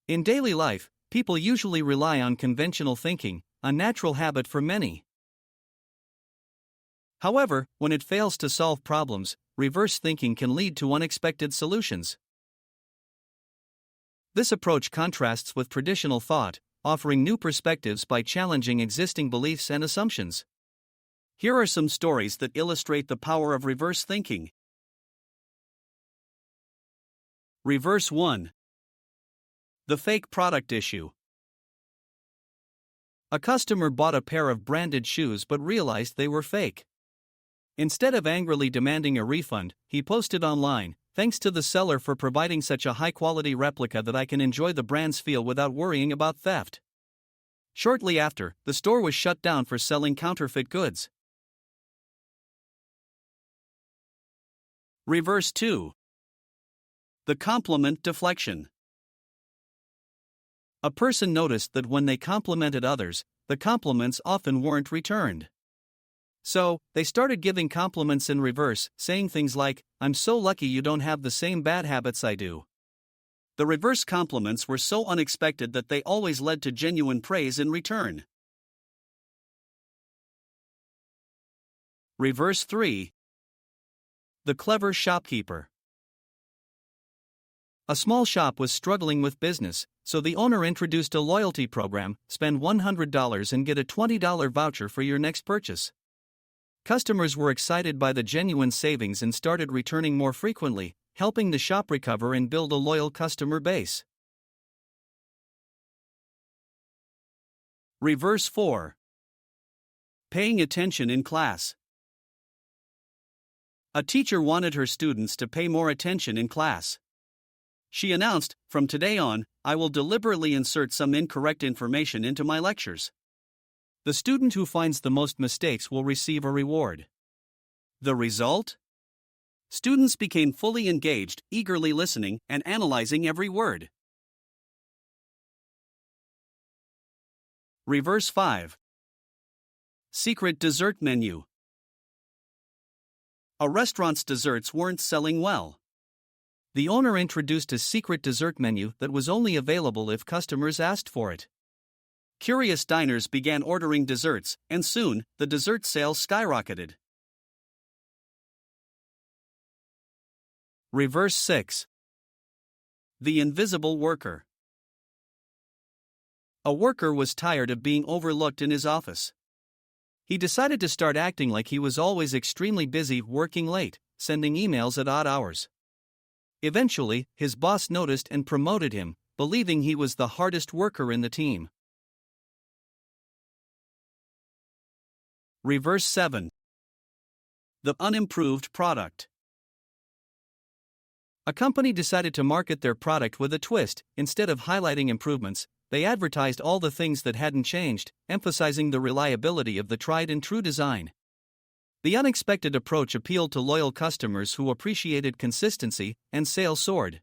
In daily life, people usually rely on conventional thinking, a natural habit for many. However, when it fails to solve problems, reverse thinking can lead to unexpected solutions. This approach contrasts with traditional thought, offering new perspectives by challenging existing beliefs and assumptions. Here are some stories that illustrate the power of reverse thinking. Reverse 1. The fake product issue. A customer bought a pair of branded shoes but realized they were fake. Instead of angrily demanding a refund, he posted online, "Thanks to the seller for providing such a high-quality replica that I can enjoy the brand's feel without worrying about theft." Shortly after, the store was shut down for selling counterfeit goods. Reverse 2. The compliment deflection. A person noticed that when they complimented others, the compliments often weren't returned. So, they started giving compliments in reverse, saying things like, "I'm so lucky you don't have the same bad habits I do." The reverse compliments were so unexpected that they always led to genuine praise in return. Reverse 3. The clever shopkeeper. A small shop was struggling with business, so the owner introduced a loyalty program: spend $100 and get a $20 voucher for your next purchase. Customers were excited by the genuine savings and started returning more frequently, helping the shop recover and build a loyal customer base. Reverse 4. Paying attention in class. A teacher wanted her students to pay more attention in class. She announced, "From today on, I will deliberately insert some incorrect information into my lectures. The student who finds the most mistakes will receive a reward." The result? Students became fully engaged, eagerly listening, and analyzing every word. Reverse 5. Secret dessert menu. A restaurant's desserts weren't selling well. The owner introduced a secret dessert menu that was only available if customers asked for it. Curious diners began ordering desserts, and soon, the dessert sales skyrocketed. Reverse 6. The invisible worker. A worker was tired of being overlooked in his office. He decided to start acting like he was always extremely busy, working late, sending emails at odd hours. Eventually, his boss noticed and promoted him, believing he was the hardest worker in the team. Reverse 7. The unimproved product. A company decided to market their product with a twist. Instead of highlighting improvements, they advertised all the things that hadn't changed, emphasizing the reliability of the tried-and-true design. The unexpected approach appealed to loyal customers who appreciated consistency, and sales soared.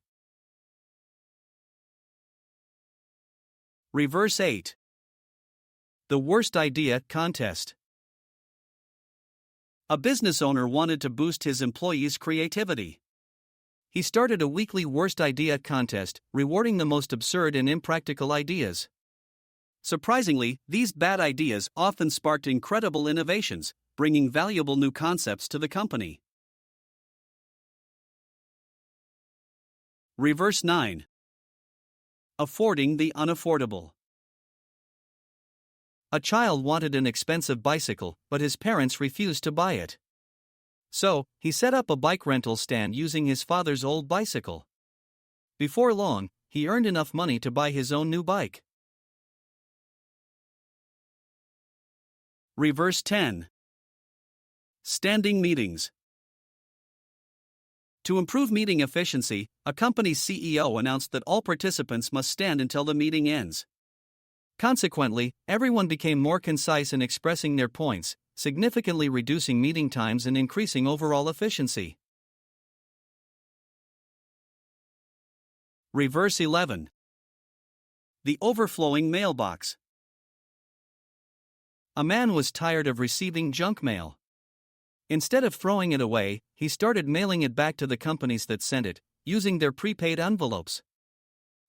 Reverse 8. The worst idea contest. A business owner wanted to boost his employees' creativity. He started a weekly worst idea contest, rewarding the most absurd and impractical ideas. Surprisingly, these bad ideas often sparked incredible innovations, bringing valuable new concepts to the company. Reverse 9. Affording the unaffordable. A child wanted an expensive bicycle, but his parents refused to buy it. So, he set up a bike rental stand using his father's old bicycle. Before long, he earned enough money to buy his own new bike. Reverse 10. Standing meetings. To improve meeting efficiency, a company's CEO announced that all participants must stand until the meeting ends. Consequently, everyone became more concise in expressing their points, significantly reducing meeting times and increasing overall efficiency. Reverse 11. The overflowing mailbox. A man was tired of receiving junk mail. Instead of throwing it away, he started mailing it back to the companies that sent it, using their prepaid envelopes.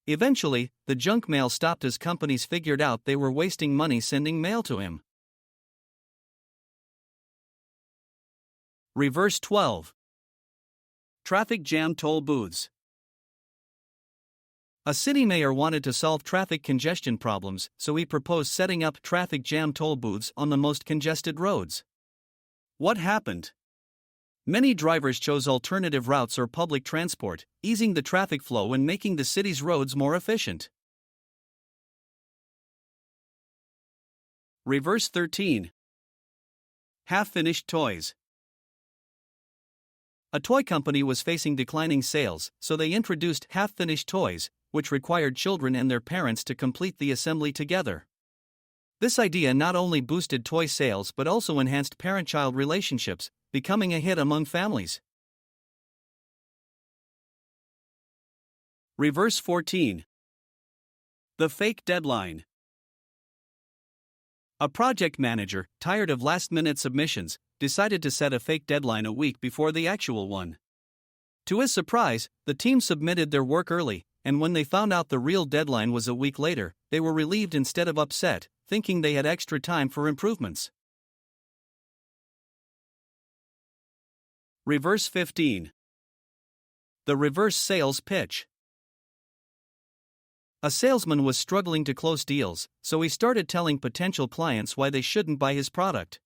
Eventually, the junk mail stopped as companies figured out they were wasting money sending mail to him. Reverse 12. Traffic jam toll booths. A city mayor wanted to solve traffic congestion problems, so he proposed setting up traffic jam toll booths on the most congested roads. What happened? Many drivers chose alternative routes or public transport, easing the traffic flow and making the city's roads more efficient. Reverse 13. Half-finished toys. A toy company was facing declining sales, so they introduced half-finished toys, which required children and their parents to complete the assembly together. This idea not only boosted toy sales but also enhanced parent-child relationships, becoming a hit among families. Reverse 14. The fake deadline. A project manager, tired of last-minute submissions, decided to set a fake deadline a week before the actual one. To his surprise, the team submitted their work early, and when they found out the real deadline was a week later, they were relieved instead of upset, thinking they had extra time for improvements. Reverse 15. The reverse sales pitch. A salesman was struggling to close deals, so he started telling potential clients why they shouldn't buy his product.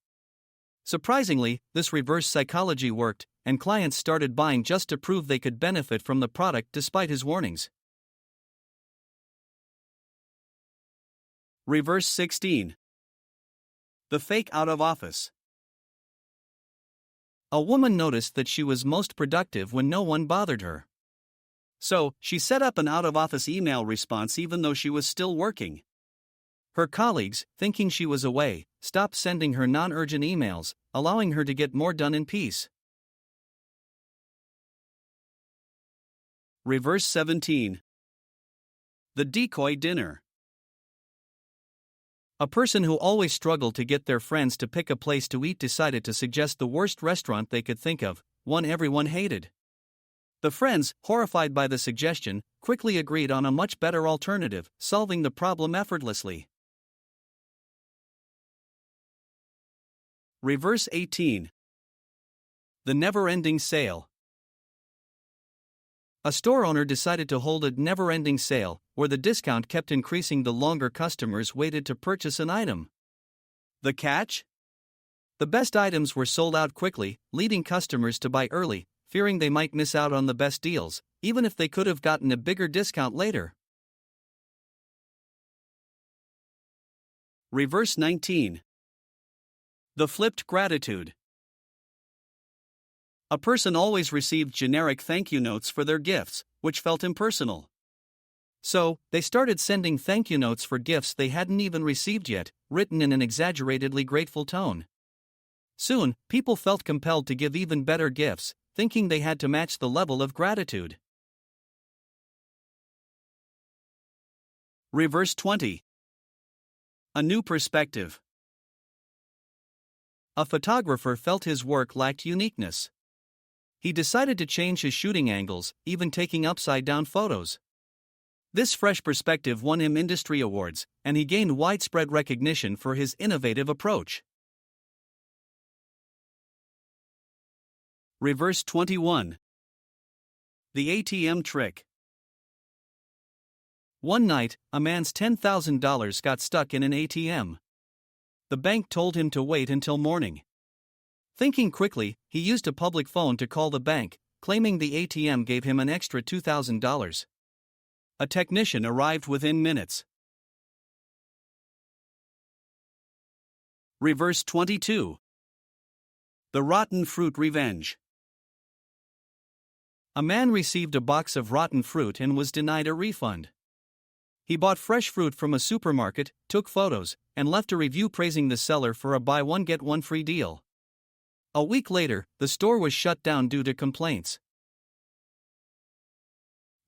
Surprisingly, this reverse psychology worked, and clients started buying just to prove they could benefit from the product despite his warnings. Reverse 16. The fake out of office. A woman noticed that she was most productive when no one bothered her. So, she set up an out-of-office email response even though she was still working. Her colleagues, thinking she was away, stopped sending her non-urgent emails, allowing her to get more done in peace. Reverse 17. The decoy dinner. A person who always struggled to get their friends to pick a place to eat decided to suggest the worst restaurant they could think of, one everyone hated. The friends, horrified by the suggestion, quickly agreed on a much better alternative, solving the problem effortlessly. Reverse 18. The never-ending sale. A store owner decided to hold a never-ending sale, where the discount kept increasing the longer customers waited to purchase an item. The catch? The best items were sold out quickly, leading customers to buy early, fearing they might miss out on the best deals, even if they could have gotten a bigger discount later. Reverse 19. The flipped gratitude. A person always received generic thank you notes for their gifts, which felt impersonal. So, they started sending thank you notes for gifts they hadn't even received yet, written in an exaggeratedly grateful tone. Soon, people felt compelled to give even better gifts, thinking they had to match the level of gratitude. Reverse 20. A new perspective. A photographer felt his work lacked uniqueness. He decided to change his shooting angles, even taking upside-down photos. This fresh perspective won him industry awards, and he gained widespread recognition for his innovative approach. Reverse 21. The ATM trick. One night, a man's $10,000 got stuck in an ATM. The bank told him to wait until morning. Thinking quickly, he used a public phone to call the bank, claiming the ATM gave him an extra $2,000. A technician arrived within minutes. Reverse 22. The rotten fruit revenge. A man received a box of rotten fruit and was denied a refund. He bought fresh fruit from a supermarket, took photos, and left a review praising the seller for a buy one get one free deal. A week later, the store was shut down due to complaints.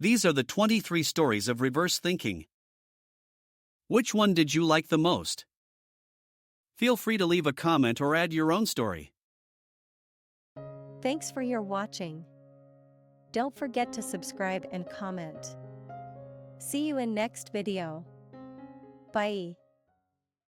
These are the 23 stories of reverse thinking. Which one did you like the most? Feel free to leave a comment or add your own story. Thanks for your watching. Don't forget to subscribe and comment. See you in next video. Bye.